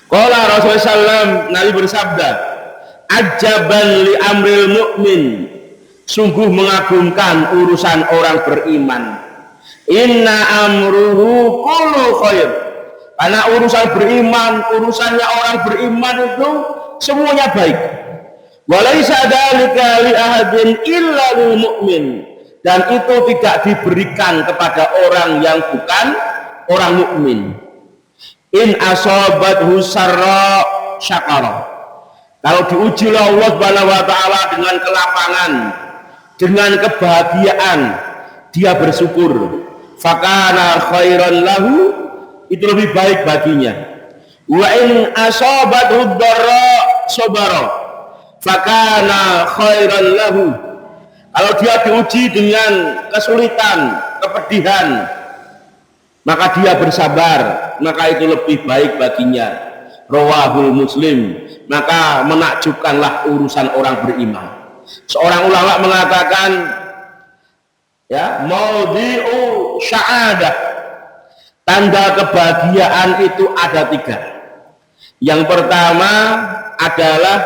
Qala Rasulullah sallam, Nabi bersabda, ajaban li amril mu'min, sungguh mengagumkan urusan orang beriman. Inna amruhu kullu khair, karena urusan beriman, urusannya orang beriman itu semuanya baik. Walaisa dzalika li ahadin illa lil mu'min, dan itu tidak diberikan kepada orang yang bukan orang mukmin. In asobathu sarra syakara, kalau diuji oleh Allah Subhanahu wa taala dengan kelapangan, dengan kebahagiaan, dia bersyukur. Fakana khairan lahu, itu lebih baik baginya. Wa in asobathu dharra sabara, fakana khairan lahu, kalau dia diuji dengan kesulitan, kepedihan, maka dia bersabar, maka itu lebih baik baginya. Rawahul Muslim. Maka menakjubkanlah urusan orang beriman. Seorang ulama mengatakan, ya, maudhi'u sya'adah, tanda kebahagiaan itu ada 3. Yang pertama adalah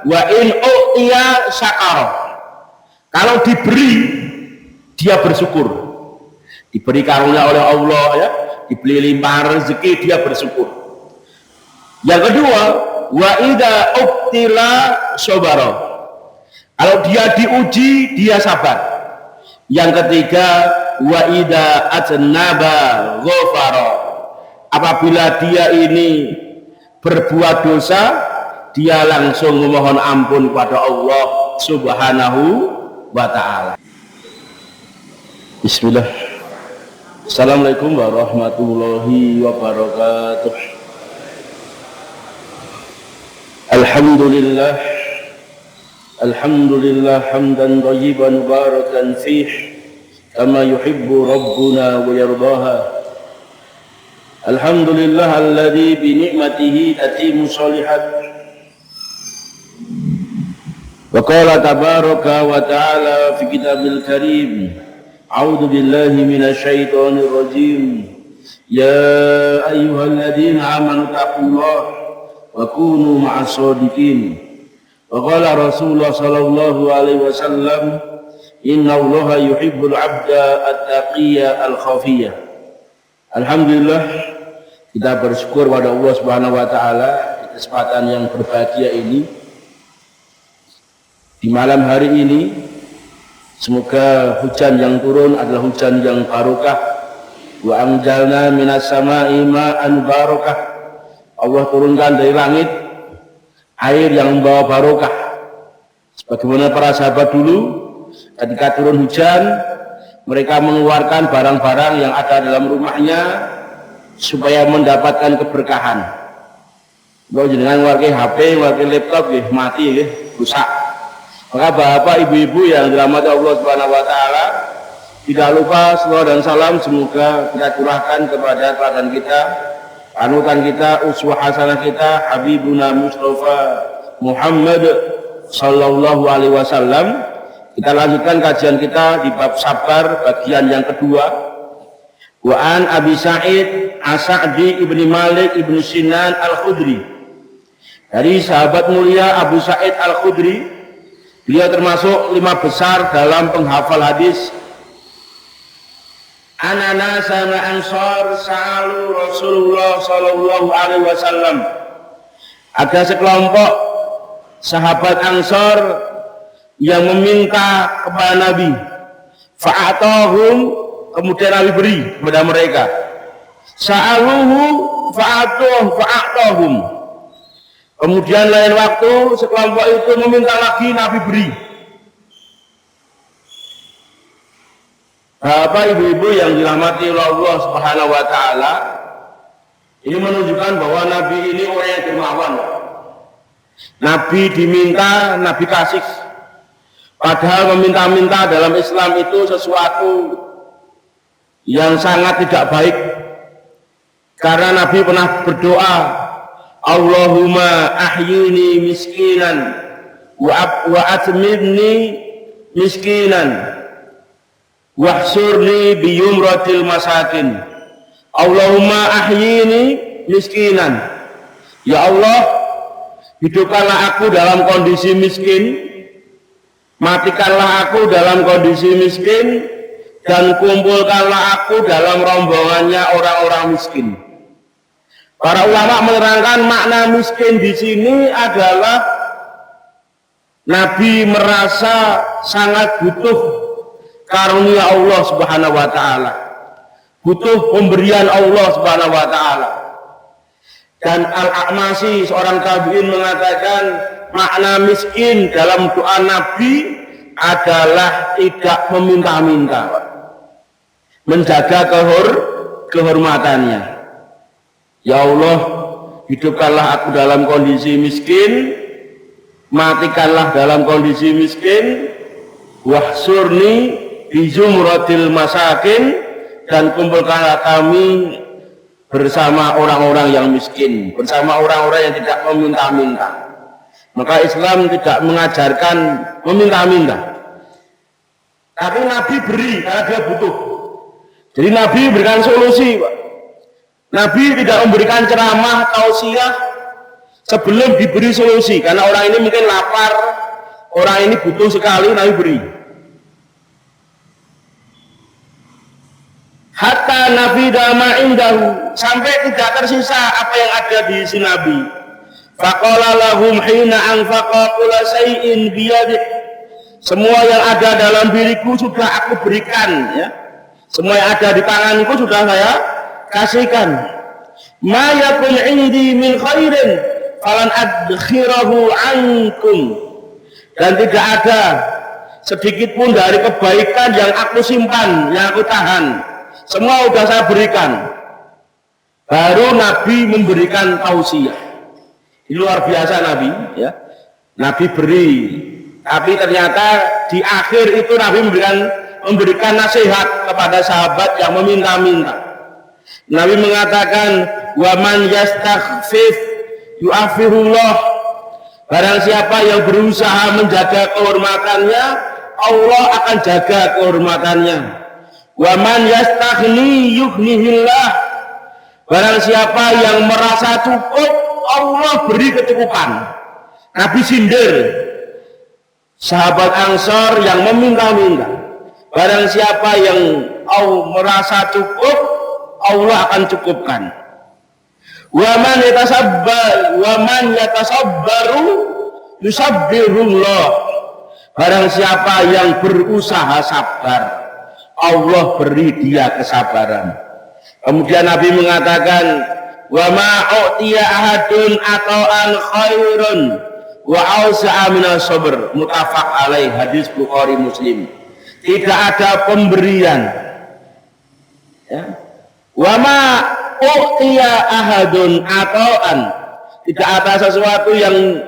wa in u'tiya syakara, kalau diberi dia bersyukur, diberi karunia oleh Allah, ya, diberi limpahan rezeki, dia bersyukur. Yang kedua, wa idza ubtila sabara, kalau dia diuji dia sabar. Yang ketiga, wa idza ajnaba ghafara, apabila dia ini berbuat dosa, dia langsung memohon ampun kepada Allah Subhanahu wa ta'ala. Bismillah. Assalamualaikum warahmatullahi wabarakatuh. Alhamdulillah, alhamdulillah hamdan thayyiban mubarakan fih, kama yuhibbu rabbuna wa yardaha. Alhamdulillah alladzi bi ni'matihi tatimmu shalihat. Wa qala tabaraka wa ta'ala fi kitabil karim, a'udzu billahi minasy syaithanir rajim. Ya ayyuhalladzina amanu taqullaha wa kunu ma'as shadiqin. Wa qala Rasulullah sallallahu alaihi wasallam, innallaha yuhibbul 'abda at-taqiyya al-khafiyya. Alhamdulillah, kita bersyukur pada Allah Subhanahu wa taala di kesempatan yang berbahagia ini, di malam hari ini. Semoga hujan yang turun adalah hujan yang barokah. Wa anjalna minas sama'i ma'an barokah, Allah turunkan dari langit air yang membawa barokah. Sebagaimana para sahabat dulu ketika turun hujan, mereka mengeluarkan barang-barang yang ada dalam rumahnya supaya mendapatkan keberkahan. Kalau jenengan warga HP, warga laptop mati, rusak. Maka bapak ibu-ibu yang dirahmati Allah Subhanahu wa taala, tidak lupa selawat dan salam semoga kita curahkan kepada teladan kita, panutan kita, uswah hasanah kita, Habibuna Mustafa Muhammad sallallahu alaihi wasallam. Kita lanjutkan kajian kita di bab sabar bagian yang kedua. Wa an Abi Sa'id As-Sa'di ibni Malik ibni Sinan Al-Khudri, dari sahabat mulia Abu Sa'id Al-Khudri, beliau termasuk 5 besar dalam penghafal hadis. Anana sama ansar sa'alu Rasulullah sallallahu alaihi wasallam, ada sekelompok sahabat Ansar yang meminta kepada Nabi. Fa'atahum, kemudian Nabi beri kepada mereka. Sa'aluhu fa'atahum, kemudian lain waktu sekelompok itu meminta lagi, Nabi beri. Bapak ibu-ibu yang dirahmati oleh Allah Subhanahu wa taala, ini menunjukkan bahwa Nabi ini orang yang dermawan. Nabi diminta, Nabi kasih. Padahal meminta-minta dalam Islam itu sesuatu yang sangat tidak baik. Karena Nabi pernah berdoa, Allahumma ahyini miskinan wa atmidni miskinan wahsurni biyumratil masakin. Allahumma ahyini miskinan, Ya Allah, hidupkanlah aku dalam kondisi miskin, matikanlah aku dalam kondisi miskin, dan kumpulkanlah aku dalam rombongannya orang-orang miskin. Para ulama menerangkan makna miskin di sini adalah Nabi merasa sangat butuh karunia Allah Subhanahu wa taala, butuh pemberian Allah Subhanahu wa taala. Dan Al-A'masi seorang tabi'in mengatakan makna miskin dalam doa Nabi adalah tidak meminta-minta, menjaga kehormatannya. Ya Allah, hidupkanlah aku dalam kondisi miskin, matikanlah dalam kondisi miskin, wahsurni bi zumratil masakin, dan kumpulkanlah kami bersama orang-orang yang miskin, bersama orang-orang yang tidak meminta-minta. Maka Islam tidak mengajarkan meminta-minta, tapi Nabi beri karena dia butuh. Jadi Nabi berikan solusi, Pak. Nabi tidak memberikan ceramah tausiah sebelum diberi solusi, karena orang ini mungkin lapar, orang ini butuh sekali, Nabi beri. Hatta nafida ma indahu, sampai tidak tersisa apa yang ada di sisi Nabi. Faqala lahum hina anfaqa kulla shay'in biyadih, semua yang ada dalam diriku sudah aku berikan, ya. Semua yang ada di tanganku sudah saya kasihkan. Ma yakun indi min khairin falan adkhirahu ankum, dan tidak ada sedikit pun dari kebaikan yang aku simpan, yang aku tahan, semua sudah saya berikan. Baru Nabi memberikan tausiah. Ini luar biasa Nabi, ya. Nabi beri, tapi ternyata di akhir itu Nabi memberikan nasihat kepada sahabat yang meminta-minta. Nabi mengatakan, wa man yastakhfif yu'afihullah, barang siapa yang berusaha menjaga kehormatannya, Allah akan jaga kehormatannya. Wa man yastaghni yughnihillah, barang siapa yang merasa cukup, Allah beri kecukupan. Nabi sindir sahabat Ansor yang meminta-minta, barang siapa yang merasa cukup, Allah akan cukupkan. Wa man yatasabbaru yusabbirullah, barang siapa yang berusaha sabar, Allah beri dia kesabaran. Kemudian Nabi mengatakan, wa ma u'tiya ahadun ata'an khairun wa awsa'a minas sabr, muttafaq alaih, hadis Bukhari Muslim. Tidak ada pemberian, ya. Wa ma u'tiya ahadun ata'an, tidak ada sesuatu yang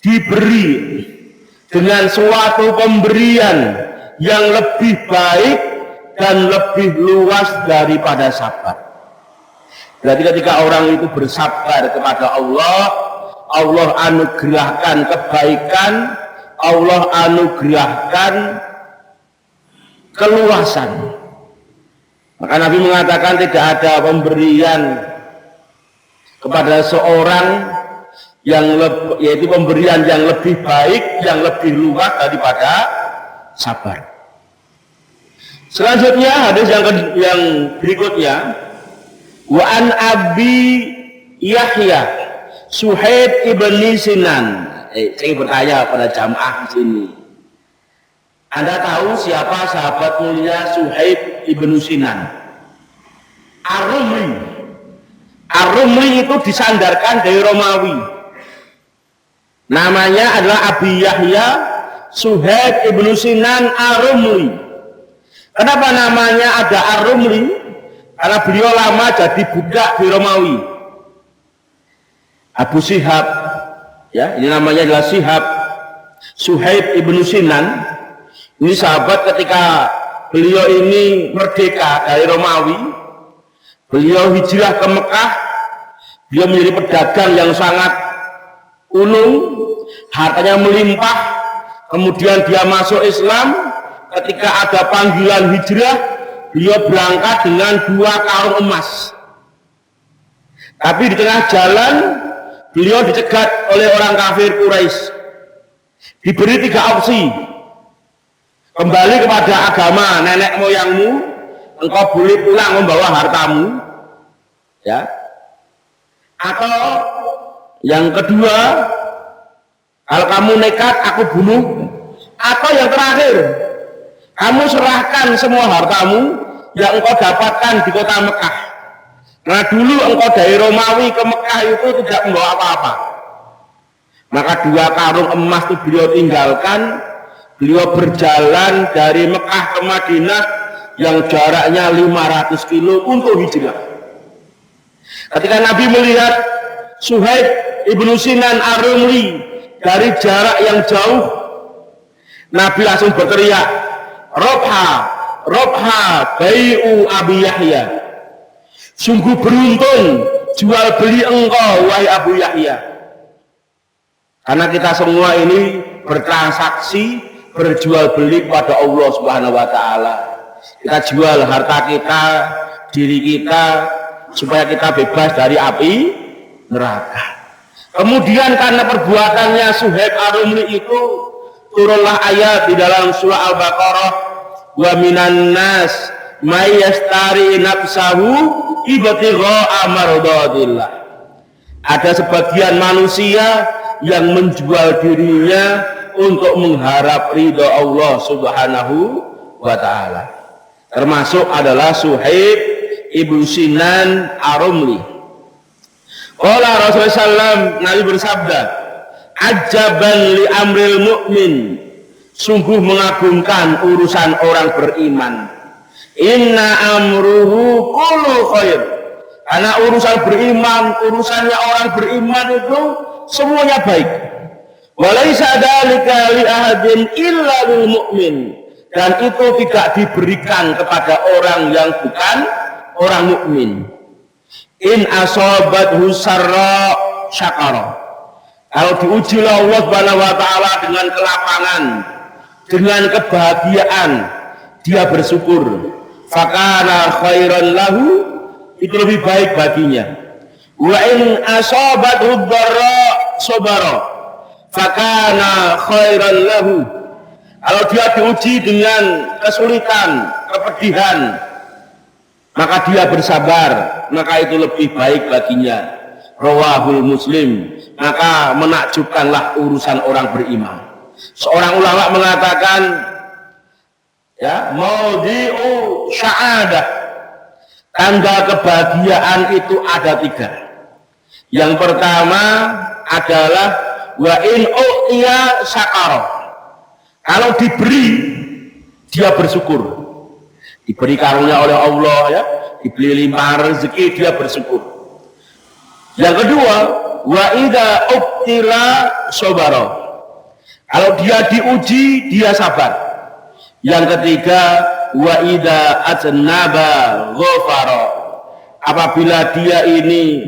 diberi dengan suatu pemberian yang lebih baik dan lebih luas daripada sabar. Berarti ketika orang itu bersabar kepada Allah, Allah anugerahkan kebaikan, Allah anugerahkan keluasan. Maka Nabi mengatakan tidak ada pemberian kepada seorang yaitu pemberian yang lebih baik, yang lebih luas daripada sabar. Selanjutnya hadis yang berikutnya, wa an Abi Yahya Suhaib ibni Sinan. Saya bertanya pada jamaah di sini, Anda tahu siapa sahabat mulia Suhaib ibnu Sinan? Ar-Rumli. Ar-Rumli itu disandarkan dari Romawi. Namanya adalah Abi Yahya Suhaib ibnu Sinan Ar-Rumli. Kenapa namanya ada Ar-Rumli? Karena beliau lama jadi budak di Romawi. Abu Sihab, ya, ini namanya adalah Sihab Suhaib ibnu Sinan. Ini sahabat ketika beliau ini merdeka dari Romawi, beliau hijrah ke Mekah. Beliau menjadi pedagang yang sangat ulung, hartanya melimpah. Kemudian dia masuk Islam. Ketika ada panggilan hijrah, beliau berangkat dengan 2 karung emas. Tapi di tengah jalan Beliau dicegat oleh orang kafir Quraisy. Diberi 3 opsi. Kembali kepada agama nenek moyangmu, engkau boleh pulang membawa hartamu, ya. Atau yang kedua, kalau kamu nekat aku bunuh. Atau yang terakhir, kamu serahkan semua hartamu yang engkau dapatkan di kota Mekah. Nah dulu engkau dari Romawi ke Mekah itu tidak membawa apa-apa. Maka 2 karung emas itu beliau tinggalkan. Beliau berjalan dari Mekah ke Madinah yang jaraknya 500 kilo untuk hijrah. Ketika Nabi melihat Suhaib ibnu Sinan Ar-Rumli dari jarak yang jauh, Nabi langsung berteriak, Robha, Robha, Bai'u Abi Yahya. Sungguh beruntung jual beli engkau, wahai Abu Yahya. Karena kita semua ini bertransaksi, berjual beli kepada Allah Subhanahu wa taala. Kita jual harta kita, diri kita, supaya kita bebas dari api neraka. Kemudian karena perbuatannya Suhaib Ar-Rumli itu, turunlah ayat di dalam surah Al-Baqarah, wa minan nas may yastari nafsahu ibtigha'a mardatillah. Ada sebagian manusia yang menjual dirinya untuk mengharap ridha Allah Subhanahu wa taala. Termasuk adalah Suhaib ibnu Sinan Ar-Rumli. Qala Rasulullah sallam, Nabi bersabda, ajaban li amril mu'min, sungguh mengagumkan urusan orang beriman. Inna amruhu kullu khair. Karena urusan beriman, urusannya orang beriman itu semuanya baik. Walaisa dzalika li ahadin illa lil mu'min. Dan itu tidak diberikan kepada orang yang bukan orang mukmin. In asobathu sarra syakara. Kalau diuji oleh Allah Subhanahu wa taala dengan kelapangan, dengan kebahagiaan, dia bersyukur. Fakana khairan lahu, itu lebih baik baginya. Wa in asobathu dharra sabara. Fakana khairan lahu. Kalau dia diuji dengan kesulitan, kepedihan, maka dia bersabar, maka itu lebih baik baginya. Rawahul Muslim. Maka menakjubkanlah urusan orang beriman. Seorang ulama mengatakan, ya, maudhi'u sya'adah, tanda kebahagiaan itu ada 3. Yang pertama adalah wa in u'tiya syakara. Kalau diberi, dia bersyukur. Diberi karunia oleh Allah, ya, diberi limpahan rezeki, dia bersyukur. Yang kedua, wa idza ubtila sabara. Kalau dia diuji, dia sabar. Yang ketiga, wa idza atnaba ghafara. Apabila dia ini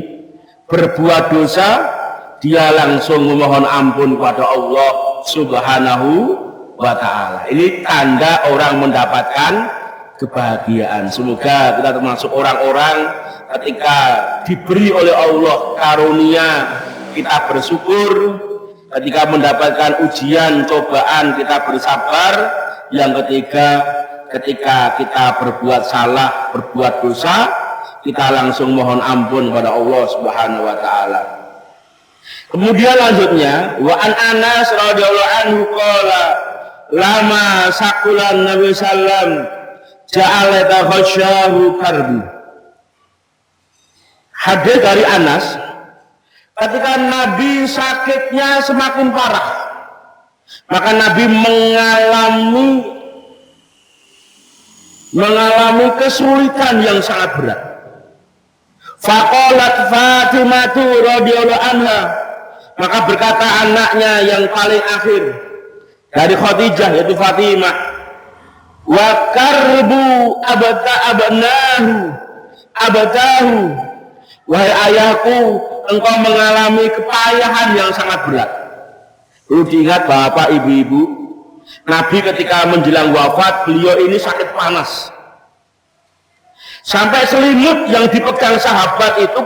berbuat dosa, dia langsung memohon ampun kepada Allah Subhanahu wa ta'ala. Ini tanda orang mendapatkan kebahagiaan. Semoga kita termasuk orang-orang ketika diberi oleh Allah karunia, kita bersyukur. Ketika mendapatkan ujian, cobaan, kita bersabar. Yang ketiga, ketika kita berbuat salah, berbuat dosa, kita langsung mohon ampun kepada Allah Subhanahu wa ta'ala. Kemudian lanjutnya, wa an Anas radhiyallahu anhu qala lama sakulan Nabi sallam ja'ala takhasyahu karbu. Hadis dari Anas, ketika Nabi sakitnya semakin parah, maka Nabi mengalami kesulitan yang sangat berat. Faqalat Fatimatu radhiyallahu anha, maka berkata anaknya yang paling akhir dari Khadijah, yaitu Fatimah, wa karbu abatahu, wahai ayahku, engkau mengalami kepayahan yang sangat berat. Perlu diingat bapak ibu-ibu, Nabi ketika menjelang wafat, beliau ini sakit panas. Sampai selimut yang dipegang sahabat itu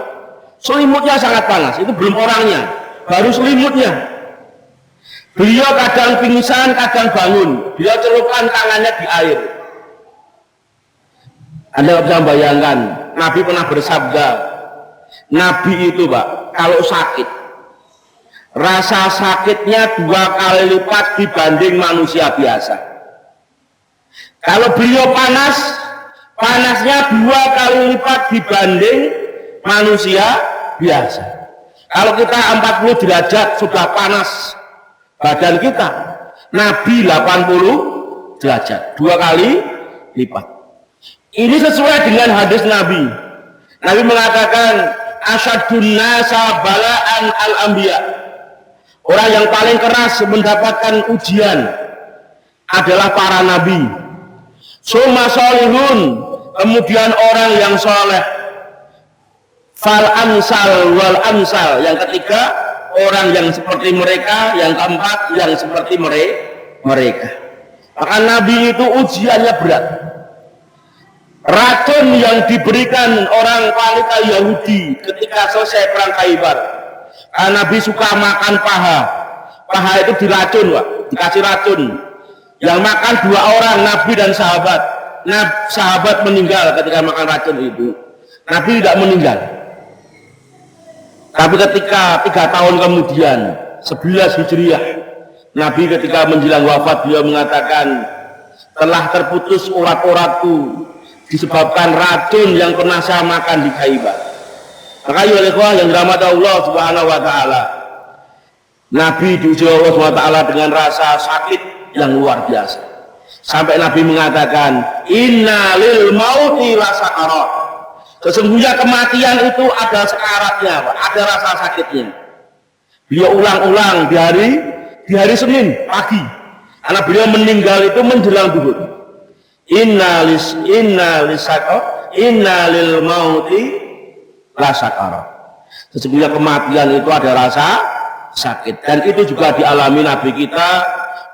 Selimutnya sangat panas, itu belum orangnya, baru selimutnya. Beliau kadang pingsan, kadang bangun. Beliau celupkan tangannya di air. Anda bisa bayangkan, Nabi pernah bersabda, Nabi itu Pak, kalau sakit, rasa sakitnya 2 kali lipat dibanding manusia biasa. Kalau beliau panas, panasnya 2 kali lipat dibanding manusia biasa. Kalau kita 40 derajat sudah panas badan kita, Nabi 80 derajat, 2 kali lipat. Ini sesuai dengan hadis Nabi. Nabi mengatakan, asyadun nasa bala'an al-anbiya. Orang yang paling keras mendapatkan ujian adalah para nabi. Summa solihun, kemudian orang yang soleh. Fal amsal wal amsal, yang ketiga orang yang seperti mereka, yang keempat yang seperti mereka. Maka Nabi itu ujiannya berat. Racun yang diberikan orang wanita Yahudi ketika selesai perang Khaybar, Nabi suka makan paha itu diracun Pak, dikasih racun. Yang makan 2 orang, Nabi dan sahabat. Sahabat meninggal ketika makan racun itu, Nabi tidak meninggal. Tapi ketika 3 tahun kemudian 11 Hijriah, Nabi ketika menjelang wafat beliau mengatakan, telah terputus urat-uratku disebabkan racun yang pernah saya makan di Khaybar. Maka ya ikhwah yang dirahmati Allah Subhanahu wa taala, Nabi diuji Allah Subhanahu wa taala dengan rasa sakit yang luar biasa. Sampai Nabi mengatakan, inna lil mauti lasakarat. Sesungguhnya kematian itu ada sekaratnya, Pak, ada rasa sakitnya. Beliau ulang-ulang di hari Senin pagi, karena beliau meninggal itu menjelang zuhur. Inna lil mauti lasakarat. Sesungguhnya kematian itu ada rasa sakit, dan itu juga dialami Nabi kita,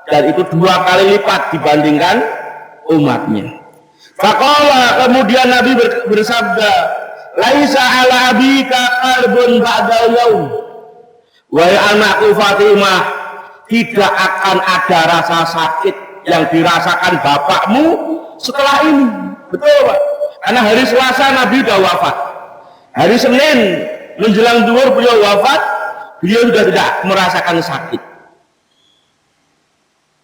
dan itu 2 kali lipat dibandingkan umatnya. Faqala, kemudian Nabi bersabda, laisa ala abika qalbun ba'dal yaum. Wahai anakku Fatimah, tidak akan ada rasa sakit yang dirasakan bapakmu setelah ini. Betul Pak, karena hari Selasa Nabi sudah wafat, hari Senin menjelang zuhur beliau wafat, beliau sudah tidak merasakan sakit.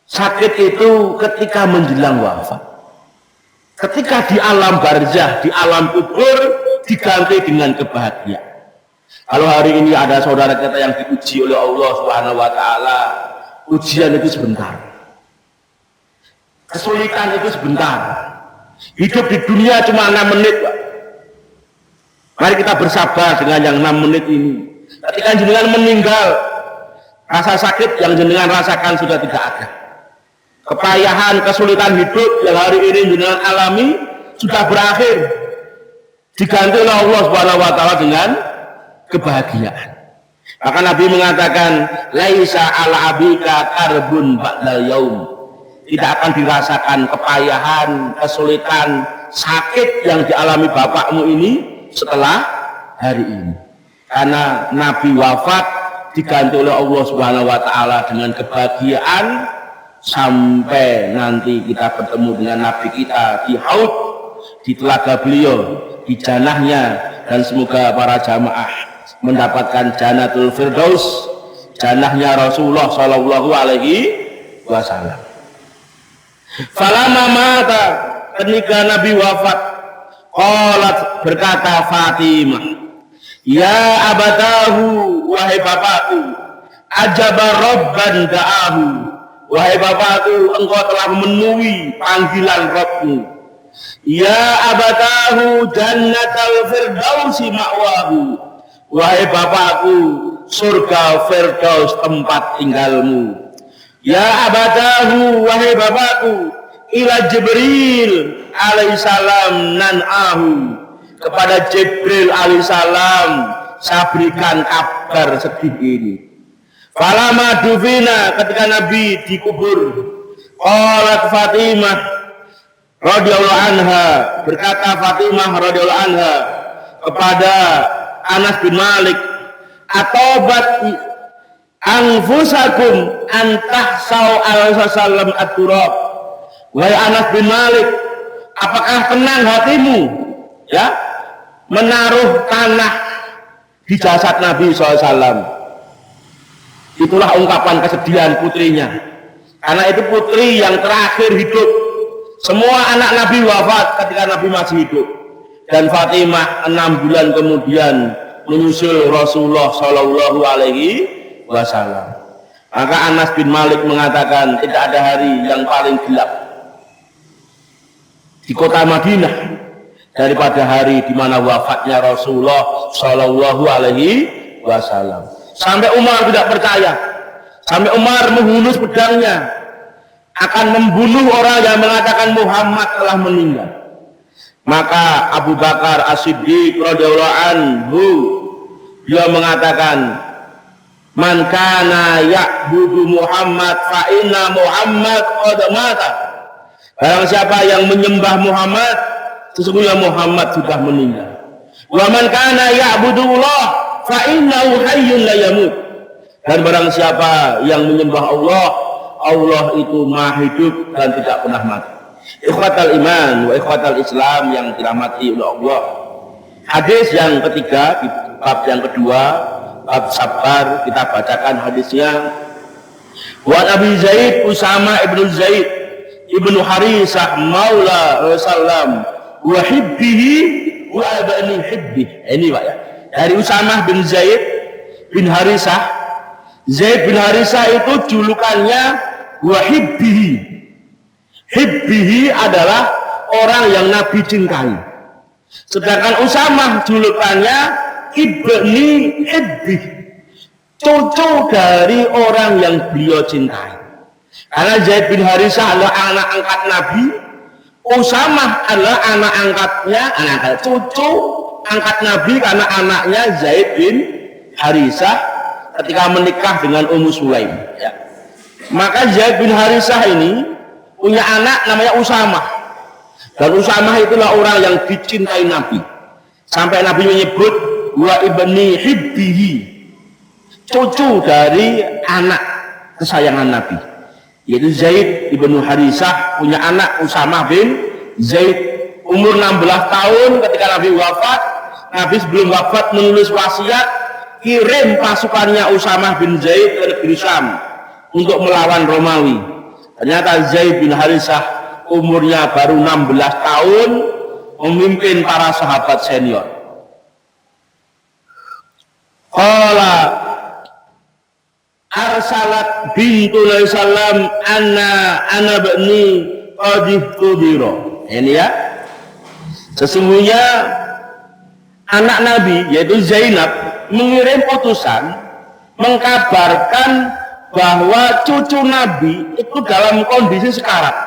Sakit itu ketika menjelang wafat, ketika di alam barzah, di alam kubur, diganti dengan kebahagiaan. Kalau hari ini ada saudara kita yang diuji oleh Allah Subhanahu wa taala, ujian itu sebentar, kesulitan itu sebentar. Hidup di dunia cuma 6 menit, Pak. Mari kita bersabar dengan yang 6 menit ini. Ketika jenengan meninggal, rasa sakit yang jenengan rasakan sudah tidak ada. Kepayahan, kesulitan hidup yang hari ini jenengan alami sudah berakhir, diganti oleh Allah Subhanahu wa taala dengan kebahagiaan. Maka Nabi mengatakan, laisa ala abika karbun ba'dal yaum. Tidak akan dirasakan kepayahan, kesulitan, sakit yang dialami bapakmu ini setelah hari ini. Karena Nabi wafat diganti oleh Allah Subhanahu wa taala dengan kebahagiaan sampai nanti kita bertemu dengan Nabi kita di Haud, di telaga beliau, di janahnya, dan semoga para jamaah mendapatkan Jannatul Firdaus, janahnya Rasulullah sallallahu alaihi wasallam. Falamma mata, ketika Nabi wafat, qalat, berkata Fatimah, ya abatahu, wahai bapakku, ajaba rabban da'ahu, wahai bapakku, engkau telah memenuhi panggilan Rabbmu. Ya abatahu jannatal firdausi ma'wahu, wahai bapakku, surga Firdaus tempat tinggalmu. Ya abatahu, wahai bapakku, ila Jibril alaihissalam nan'ahu, kepada Jibril alaihissalam saya berikan kabar sedih ini. Falama dufina, ketika Nabi dikubur, qalat Fatimah radhiyallahu anha, berkata Fatimah radhiyallahu anha kepada Anas bin Malik, atobat anfusakum antahsau al-sallam at-turab. Wahai Anas bin Malik, apakah tenang hatimu ya menaruh tanah di jasad Nabi SAW? Itulah ungkapan kesedihan putrinya, karena itu putri yang terakhir hidup. Semua anak Nabi wafat ketika Nabi masih hidup, dan Fatimah 6 bulan kemudian menyusul Rasulullah Shallallahu Alaihi Wasallam. Maka Anas bin Malik mengatakan tidak ada hari yang paling gelap di kota Madinah daripada hari di mana wafatnya Rasulullah Shallallahu Alaihi Wasallam. Sampai Umar tidak percaya, sampai Umar menghunus pedangnya akan membunuh orang yang mengatakan Muhammad telah meninggal. Maka Abu Bakar As-Siddiq radhiyallahu anhu dia mengatakan, man kana ya'budu Muhammad fa inna Muhammad qad mata. Barang siapa yang menyembah Muhammad, sesungguhnya Muhammad sudah meninggal. Wa man kana ya'budullah fa innahu hayyun la yamut. Dan barang siapa yang menyembah Allah, Allah itu maha hidup dan tidak pernah mati. Ikhwatal iman wa ikhwatal Islam yang dirahmati oleh Allah. Hadis yang ketiga, bab yang kedua, bab sabar, kita bacakan hadisnya. Wa Abi Zaid Usama ibnu Zaid ibnu Harisah maula Rasulullah wa hibbihi wa abani hibbih. Ini Pak ya. Dari Usamah bin Zaid bin Harisah. Zaid bin Harisah itu julukannya wa hibbihi. Hibbihi adalah orang yang Nabi cintai. Sedangkan Usamah julukannya ibni hibbi, cucu dari orang yang beliau cintai. Karena Zaid bin Harisah adalah anak angkat Nabi, Usamah adalah anak angkatnya, cucu angkat Nabi karena anaknya Zaid bin Harisah ketika menikah dengan Ummu Sulaim. Ya. Maka Zaid bin Harisah ini punya anak namanya Usamah, dan Usamah itulah orang yang dicintai Nabi sampai Nabi menyebut wa ibni hibbihi, cucu dari anak kesayangan Nabi, yaitu Zaid ibnu Harisah punya anak Usamah bin Zaid. Umur 16 tahun ketika Nabi wafat, Nabi sebelum wafat menulis wasiat kirim pasukannya Usamah bin Zaid ke negeri Syam untuk melawan Romawi. Ternyata Zaid bin Harisah umurnya baru 16 tahun memimpin para sahabat senior. Qala arsalat bintu Nabi sallam ana bani qadih tudiro. Ini ya, sesungguhnya anak Nabi yaitu Zainab mengirim utusan mengkabarkan bahwa cucu Nabi itu dalam kondisi sekarat,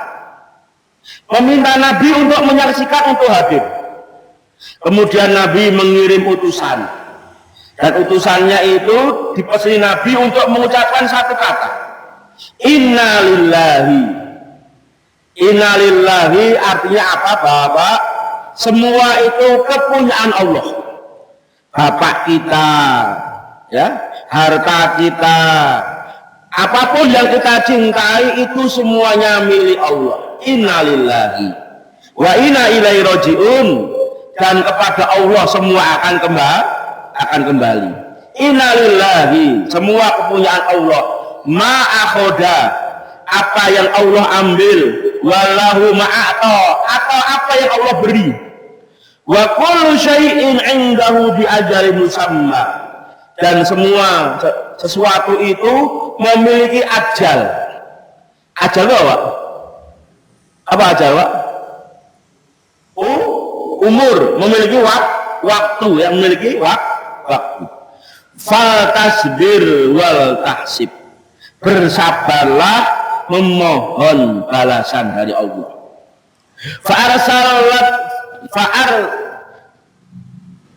meminta Nabi untuk menyaksikan, untuk hadir. Kemudian Nabi mengirim utusan, dan utusannya itu dipeseni Nabi untuk mengucapkan satu kata, innalillahi. Innalillahi artinya apa Bapak? Semua itu kepunyaan Allah. Bapak kita, ya, harta kita, apapun yang kita cintai itu semuanya milik Allah. Innalillahi wa inna ilaihi rajiun, dan kepada Allah semua akan kembali. Innalillahi, semua kepunyaan Allah. Ma akhoda, apa yang Allah ambil, walahu ma'ata, atau apa yang Allah beri. Wa kullu syai'in 'indahu bi ajalin musamma, dan semua sesuatu itu memiliki ajal. Ajal apa? Apa ajal, Pak? Umur, memiliki waktu, yang memiliki waktu. Fal tasbir wal tahsib, bersabarlah memohon balasan dari Allah.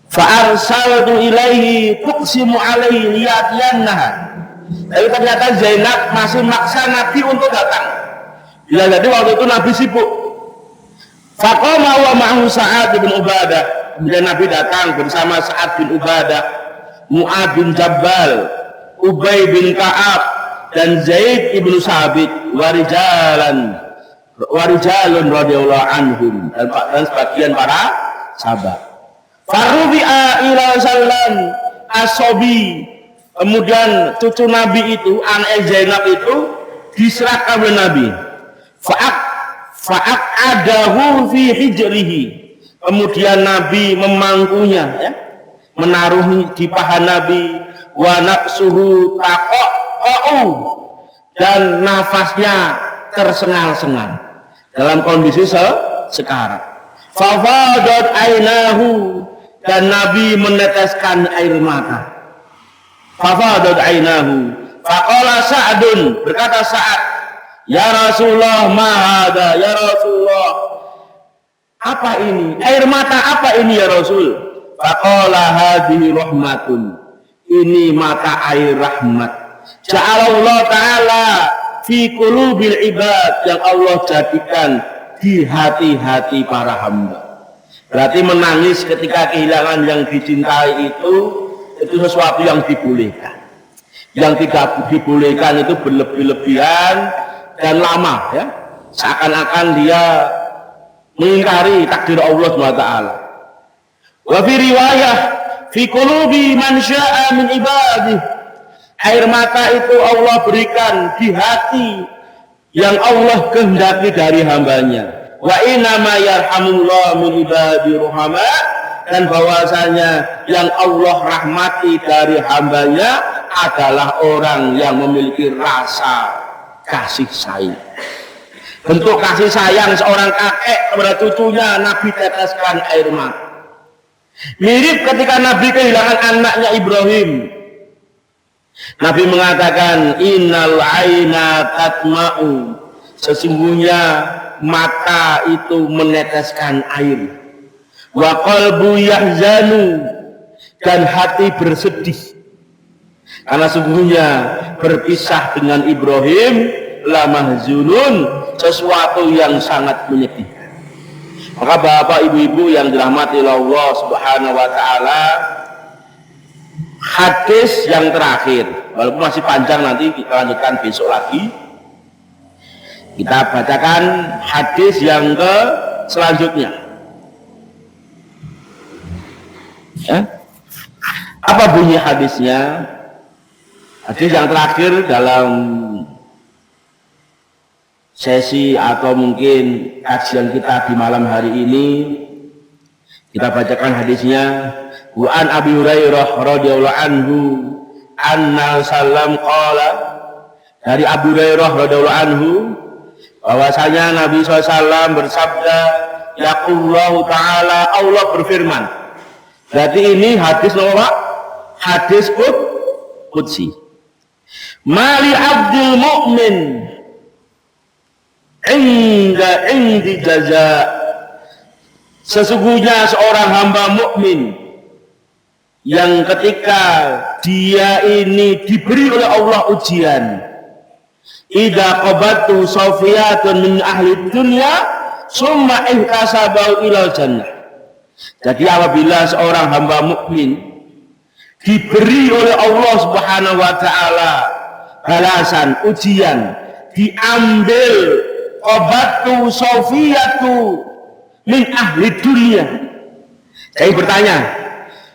Fa'arsaltu ilaihi tuqsimu alaihi liyatiyannaha. Tapi ternyata Zainab masih maksa Nabi untuk datang. Bila jadi waktu itu Nabi sibuk. Faqama wa ma'hu Sa'ad bin Ubadah Kemudian Nabi datang bersama Sa'ad bin Ubadah, Mu'ad bin Jabal, Ubay bin Ka'ab, dan Zaid ibnu Sabit, warijalun radhiyallahu anhum, dan sebagian para sahabat. Farubi'a ila sallam asobi, kemudian cucu Nabi itu, anak Zainab itu diserahkan oleh Nabi. Fa'ak adahu fi hijrihi, kemudian Nabi memangkunya, ya, menaruh di paha Nabi. Wa nafsuhu taqa'u, dan nafasnya tersengal-sengal dalam kondisi sekarang. Fafadat ainahu, dan Nabi meneteskan air mata. Fafadat ainahu. Faqala Sa'dun, berkata Sa'ad, ya Rasulullah, ma hada ya Rasulullah, apa ini? Air mata apa ini ya Rasul? Faqala hadhihi rahmatun, ini mata air rahmat. Ja'alallah ta'ala fi qulubil ibad, yang Allah jadikan di hati-hati para hamba. Berarti menangis ketika kehilangan yang dicintai itu sesuatu yang dibolehkan. Yang tidak dibolehkan itu berlebih-lebihan dan lama, ya. Seakan-akan dia mengingkari takdir Allah SWT. Wa fi riwayah fi qulubi man syaa min ibadihi, air mata itu Allah berikan di hati yang Allah kehendaki dari hambanya. Wa inna ma yarhamullahu min ibadi ruhama, dan bahwasanya yang Allah rahmati dari hambanya adalah orang yang memiliki rasa kasih sayang. Bentuk kasih sayang seorang kakek kepada cucunya, Nabi teteskan air mata. Mirip ketika Nabi kehilangan anaknya Ibrahim. Nabi mengatakan, innal aina tatma'u, sesungguhnya mata itu meneteskan air. Wa qalbu yahzanu, dan hati bersedih. Karena sesungguhnya berpisah dengan Ibrahim la mahzunun, sesuatu yang sangat menyedihkan. Maka bapak ibu-ibu yang dirahmati Allah Subhanahu wa taala, hadis yang terakhir, walaupun masih panjang, nanti kita lanjutkan besok lagi. Kita bacakan hadis yang ke selanjutnya. Ya. Apa bunyi hadisnya? Hadis yang terakhir dalam sesi atau mungkin kajian kita di malam hari ini, kita bacakan hadisnya. Wa an Abi Hurairah radhiyallahu anhu anna sallam qala, dari Abu Hurairah radhiyallahu anhu bahwasanya Nabi SAW bersabda, yaqullahu ta'ala, Allah berfirman. Berarti ini hadis nomor, hadis qudsi. Mali abdul mu'min indi jaza, sesungguhnya seorang hamba mukmin yang ketika dia ini diberi oleh Allah ujian, idza qabatu safiyatun min ahli dunya summa ihtasabu ilal jannah. Jadi apabila seorang hamba mukmin diberi oleh Allah Subhanahu wa taala balasan ujian, diambil qabatu safiyatu min ahli dunya. Saya bertanya,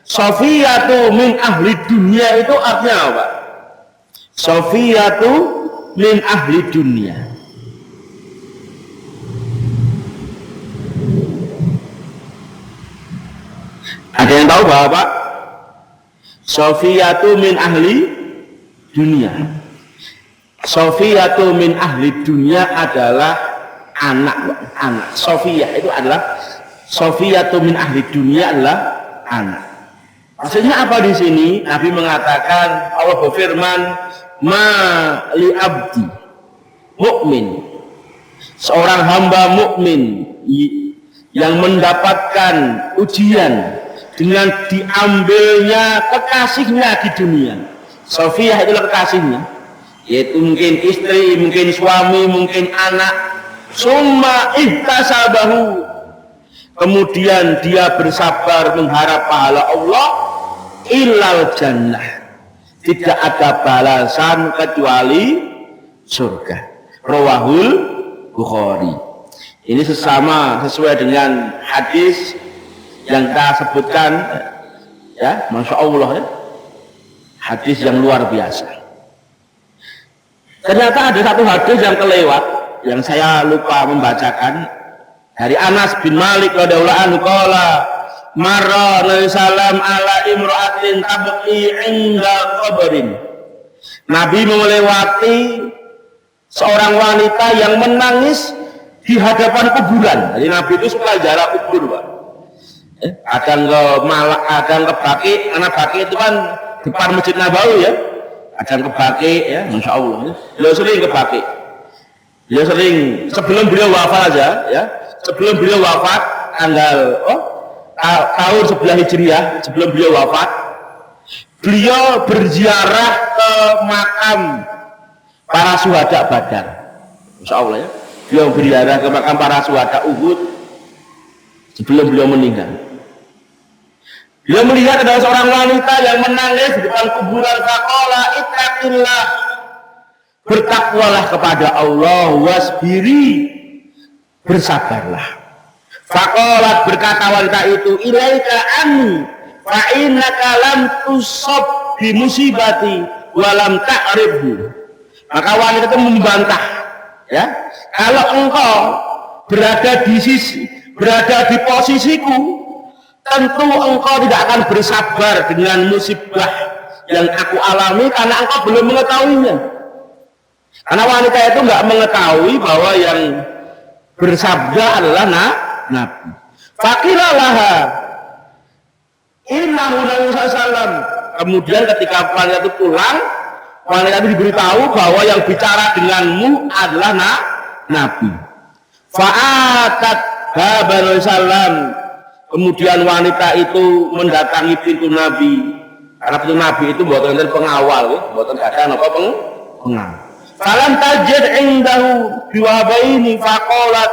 safiyatu min ahli dunya itu artinya apa? Safiyatu min ahli dunia. Ada yang tahu Bapak? Safiyatu min ahli dunia. Safiyatu min ahli dunia adalah anak. Safiyah itu adalah, Safiyatu min ahli dunia adalah anak. Maksudnya apa di sini? Nabi mengatakan, Allah berfirman, ma li abdi mukmin, seorang hamba mukmin yang mendapatkan ujian dengan diambilnya kekasihnya di dunia. Safiyah itulah kekasihnya, yaitu mungkin istri, mungkin suami, mungkin anak. Summa ihtasabahu, kemudian dia bersabar mengharap pahala Allah, ilal jannah, tidak ada balasan kecuali surga. Rawahul Bukhari. Ini sesuai dengan hadis yang kita sebutkan, ya, masya Allah, ya, hadis yang luar biasa. Ternyata ada satu hadis yang kelewat, yang saya lupa membacakan, dari Anas bin Malik radhiyallahu anhu qala marra Nabi salam ala imra'atin tabqi inda qabrin. Nabi melewati seorang wanita yang menangis di hadapan kuburan. Jadi Nabi itu suka ziarah kubur, Pak. Kadang ke Malak, kadang ke Baqi. Karena Baqi itu kan depan Masjid Nabawi, ya. Kadang ke Baqi, ya, masya Allah. Beliau sering ke Baqi. Beliau sering sebelum beliau wafat aja, ya. Sebelum beliau wafat tahun 11 Hijriah, sebelum beliau wafat, beliau berziarah ke makam para syuhada Badar. Masya Allah, ya. Beliau berziarah ke makam para syuhada Uhud sebelum beliau meninggal. Beliau melihat ada seorang wanita yang menangis di depan kuburan. Faqala ittaqillah, bertakwalah kepada Allah, wasbiri, bersabarlah. Faqalat, berkata wanita itu, ilaika anni fa innaka lam tusab bi musibati wa lam ta'rifhu. Maka wanita itu membantah, ya, kalau engkau berada di posisiku, tentu engkau tidak akan bersabar dengan musibah yang aku alami karena engkau belum mengetahuinya. Karena wanita itu nggak mengetahui bahwa yang bersabda adalah Nabi. Fakiralaha innahu Nabi sallam. Kemudian ketika wanita itu pulang, wanita itu diberitahu bahwa yang bicara denganmu adalah Nabi. Fa'atat baban sallam. Kemudian wanita itu mendatangi pintu Nabi. Karena pintu Nabi itu buatan pengawal, ya, buatan kadang apa pengawal. Falam tajid indahu biwabaini faqalat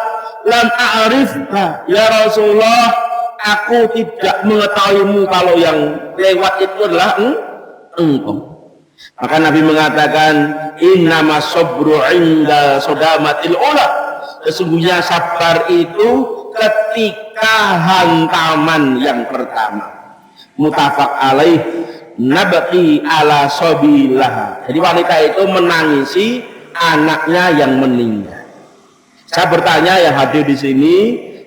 lam a'rifka ya Rasulullah, aku tidak mengetahuimu kalau yang lewat itu adalah engkau. Maka Nabi mengatakan innamas sabru inda sodamatil ula, sesungguhnya sabar itu ketika hantaman yang pertama. Muttafaq alaih, nabati ala sabilah. Jadi wanita itu menangisi anaknya yang meninggal. Saya bertanya yang hadir di sini,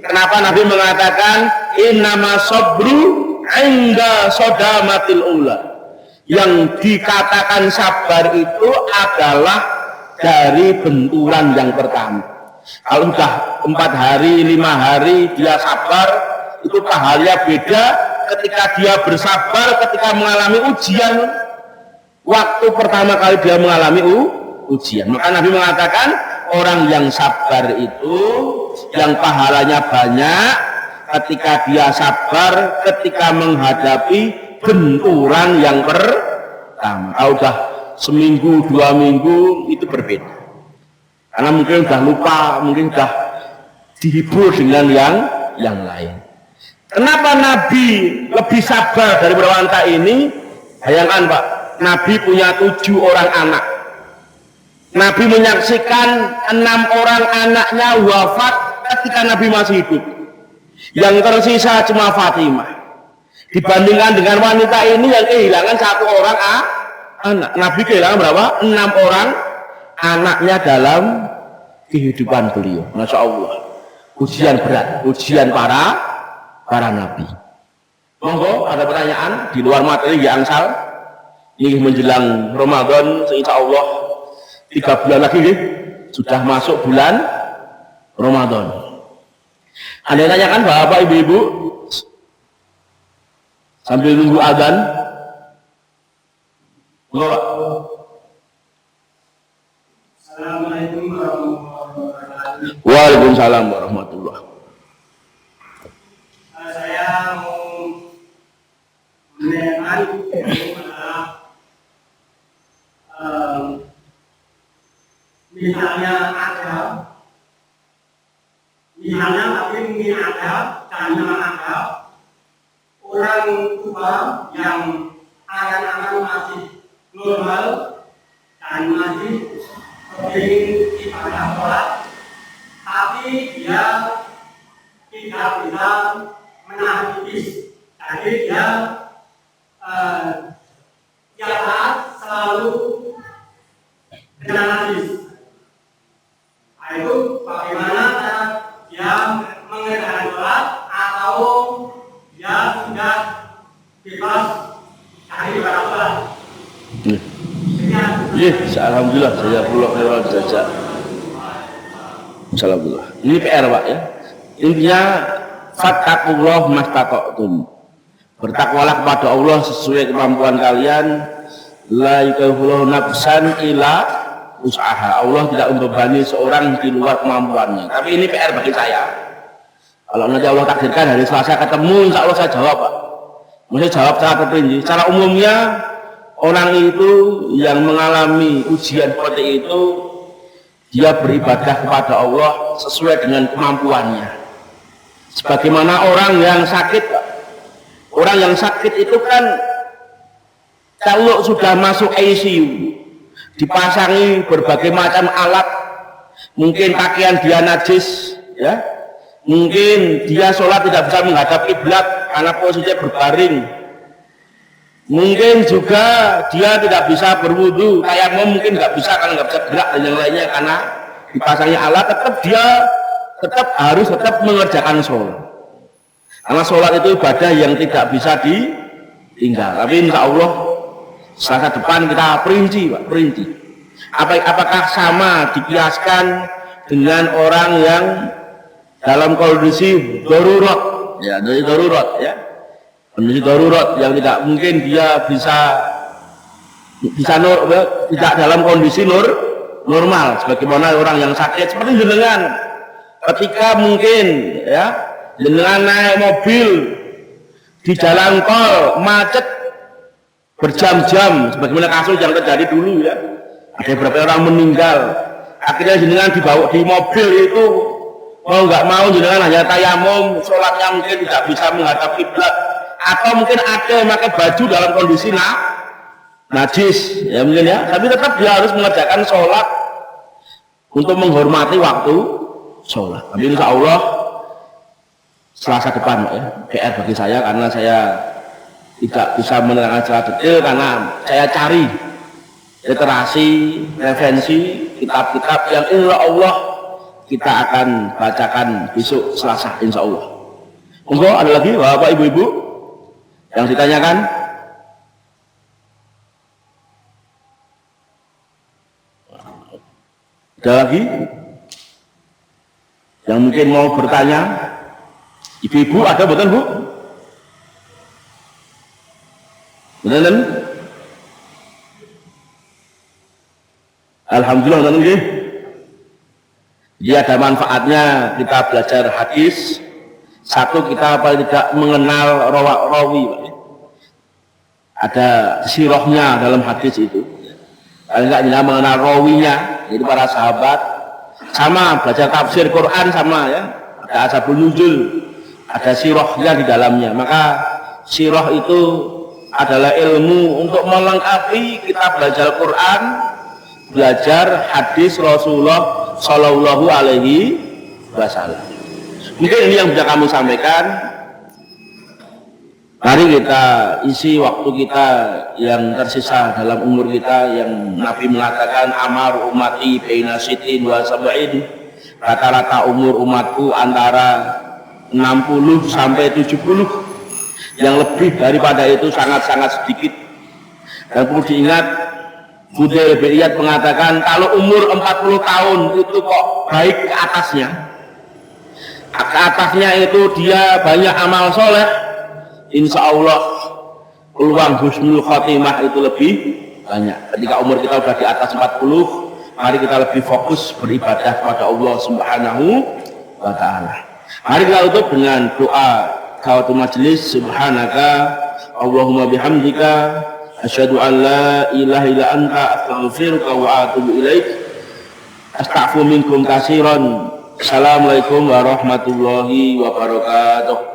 kenapa Nabi mengatakan innama sabru inda sodamatil ula? Yang dikatakan sabar itu adalah dari benturan yang pertama. Kalau sudah 4 hari, 5 hari dia sabar, itu pahalanya beda ketika dia bersabar ketika mengalami ujian. Waktu pertama kali dia mengalami ujian. Maka Nabi mengatakan orang yang sabar itu yang pahalanya banyak ketika dia sabar ketika menghadapi benturan yang pertama. Kalau sudah seminggu, 2 minggu itu berbeda. Karena mungkin sudah lupa, mungkin sudah dihibur dengan yang lain. Kenapa Nabi lebih sabar daripada wanita ini? Bayangkan Pak, Nabi punya 7 orang anak. Nabi menyaksikan 6 orang anaknya wafat ketika Nabi masih hidup. Yang tersisa cuma Fatimah. Dibandingkan dengan wanita ini yang kehilangan 1 orang anak. Nabi kehilangan berapa? 6 orang anaknya dalam kehidupan beliau. Masya Allah. Ujian berat, ujian para nabi. Monggo ada pertanyaan di luar materi ya Angsal. Ini menjelang Ramadan, insya Allah 3 bulan lagi nih, sudah masuk bulan Ramadan. Anda tanyakan Bapak Ibu-ibu sambil nunggu adzan. Assalamualaikum warahmatullahi wabarakatuh. Waalaikumsalam warahmatullahi. Saya mau menanyakan misalnya tapi mungkin ada dan memang ada orang tua yang anak-anak masih normal dan masih ingin ibadah sholat, tapi dia tidak bisa menahan iblis. Jadi dia tiap saat selalu dengan najis. Nah, itu bagaimana cara dia mengerjakan sholat atau dia sudah bebas dari ibadah sholat. Alhamdulillah saya pulang lewat saja. Alhamdulillah. Ini PR Pak ya. Intinya fattaqullah mastata'tum. Bertakwalah kepada Allah sesuai kemampuan kalian. La yukallifullahu nafsan illa usaha. Allah tidak membebani seorang di luar kemampuannya. Tapi ini PR bagi saya. Kalau nanti Allah takdirkan hari Selasa ketemu, insya Allah saya jawab Pak. Maksudnya jawab secara terperinci. Secara umumnya orang itu yang mengalami ujian seperti itu, dia beribadah kepada Allah sesuai dengan kemampuannya. Sebagaimana orang yang sakit, orang yang sakit itu kan kalau sudah masuk ICU, dipasangi berbagai macam alat, mungkin pakaian dia najis, ya, mungkin dia sholat tidak bisa menghadap kiblat karena posisinya berbaring. Mungkin juga dia tidak bisa berwudu, tayamum mungkin nggak bisa karena nggak bisa gerak dan yang lainnya karena dipasangnya alat. Tetap harus mengerjakan sholat. Karena sholat itu ibadah yang tidak bisa ditinggal. Tapi insya Allah Selasa depan kita perinci, Pak, perinci. Apakah sama dikiaskan dengan orang yang dalam kondisi darurat, ya, dari darurat, ya. Kondisi darurat yang tidak mungkin dia bisa tidak dalam kondisi normal sebagaimana orang yang sakit seperti jenengan ketika mungkin ya jenengan naik mobil di jalan tol macet berjam-jam sebagaimana kasus yang terjadi dulu ya, ada beberapa orang meninggal, akhirnya jenengan dibawa di mobil itu mau nggak mau jenengan hanya tayamum, sholatnya mungkin tidak bisa menghadap kiblat, atau mungkin ada yang pakai baju dalam kondisi najis, ya mungkin ya, tapi tetap dia harus mengerjakan sholat untuk menghormati waktu sholat. Tapi insya Allah Selasa depan ya, PR bagi saya karena saya tidak bisa menerangkan secara detail karena saya cari literasi, referensi, kitab-kitab yang insya Allah kita akan bacakan besok Selasa insya Allah. Monggo ada lagi Bapak Ibu-ibu yang ditanyakan? Ada lagi yang mungkin mau bertanya? Ibu-ibu ada betul Bu? Betul? Alhamdulillah betul. Jadi ada manfaatnya kita belajar hadis. Satu, kita paling tidak mengenal rawi, ada sirahnya dalam hadis itu. Paling tidak kita mengenal rawinya, jadi para sahabat. Sama belajar tafsir Quran sama ya. Ada asbabun nuzul, ada sirahnya di dalamnya. Maka sirah itu adalah ilmu untuk melengkapi kita belajar Quran, belajar hadis Rasulullah Shallallahu Alaihi Wasallam. Mungkin ini yang bisa kami sampaikan. Mari kita isi waktu kita yang tersisa dalam umur kita, yang Nabi mengatakan amar umati baina sitin wa sab'in, rata-rata umur umatku antara 60 sampai 70. Yang lebih daripada itu sangat-sangat sedikit. Dan perlu diingat, Fudail bin Iyad mengatakan kalau umur 40 tahun itu kok baik ke atasnya, itu dia banyak amal soleh, insya Allah peluang husnul khotimah itu lebih banyak. Ketika umur kita sudah di atas 40, mari kita lebih fokus beribadah kepada Allah Subhanahu wa ta'ala. Mari kita tutup dengan doa kawatul majelis. Subhanaka Allahumma bihamdika asyhadu an la ilaha illa anta astaghfiruka wa atubu ilaik. Astaghfiru minkum katsiran Assalamualaikum warahmatullahi wabarakatuh.